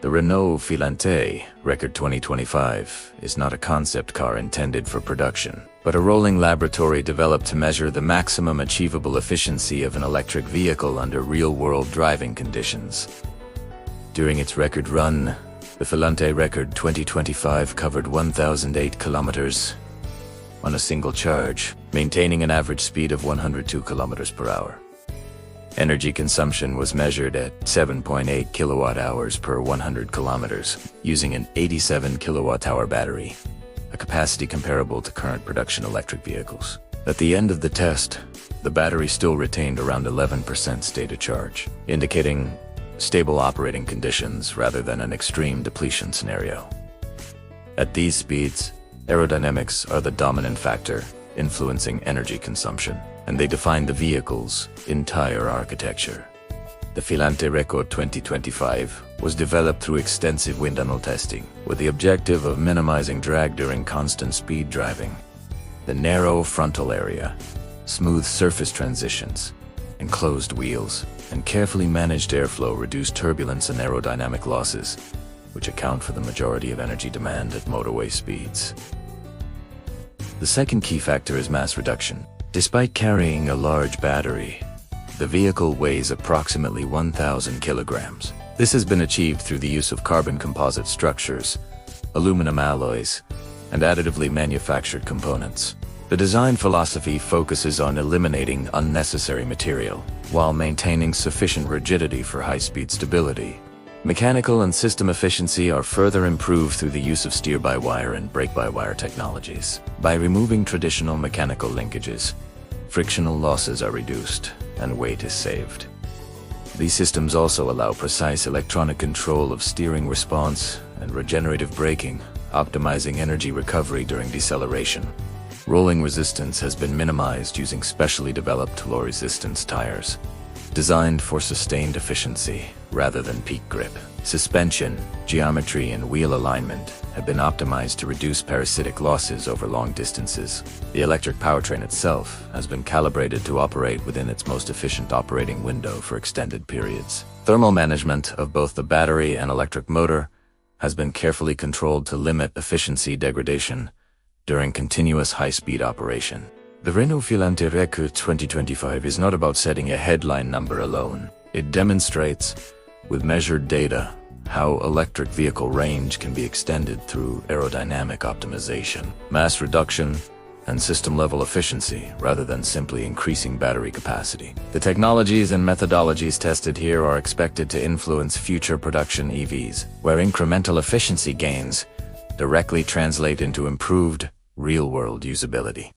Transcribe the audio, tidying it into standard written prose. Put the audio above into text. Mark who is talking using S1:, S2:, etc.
S1: The Renault Filante Record 2025 is not a concept car intended for production, but a rolling laboratory developed to measure the maximum achievable efficiency of an electric vehicle under real-world driving conditions. During its record run, the Filante Record 2025 covered 1,008 kilometers on a single charge, maintaining an average speed of 102 kilometers per hour. Energy consumption was measured at 7.8 kilowatt-hours per 100 kilometers, using an 87 kilowatt-hour battery, a capacity comparable to current production electric vehicles. At the end of the test, the battery still retained around 11% state of charge, indicating stable operating conditions rather than an extreme depletion scenario. At these speeds, aerodynamics are the dominant factor influencing energy consumption, and they define the vehicle's entire architecture. The Filante Record 2025 was developed through extensive wind tunnel testing, with the objective of minimizing drag during constant speed driving. The narrow frontal area, smooth surface transitions, enclosed wheels, and carefully managed airflow reduce turbulence and aerodynamic losses, which account for the majority of energy demand at motorway speeds. The second key factor is mass reduction. Despite carrying a large battery, the vehicle weighs approximately 1,000 kilograms. This has been achieved through the use of carbon composite structures, aluminum alloys, and additively manufactured components. The design philosophy focuses on eliminating unnecessary material, while maintaining sufficient rigidity for high-speed stability. Mechanical and system efficiency are further improved through the use of steer-by-wire and brake-by-wire technologies. By removing traditional mechanical linkages, frictional losses are reduced and weight is saved. These systems also allow precise electronic control of steering response and regenerative braking, optimizing energy recovery during deceleration. Rolling resistance has been minimized using specially developed low-resistance tires, designed for sustained efficiency rather than peak grip. Suspension, geometry, and wheel alignment have been optimized to reduce parasitic losses over long distances. The electric powertrain itself has been calibrated to operate within its most efficient operating window for extended periods. Thermal management of both the battery and electric motor has been carefully controlled to limit efficiency degradation during continuous high-speed operation. The Renault Filante Record 2025 is not about setting a headline number alone. It demonstrates, with measured data, how electric vehicle range can be extended through aerodynamic optimization, mass reduction, and system-level efficiency, rather than simply increasing battery capacity. The technologies and methodologies tested here are expected to influence future production EVs, where incremental efficiency gains directly translate into improved real-world usability.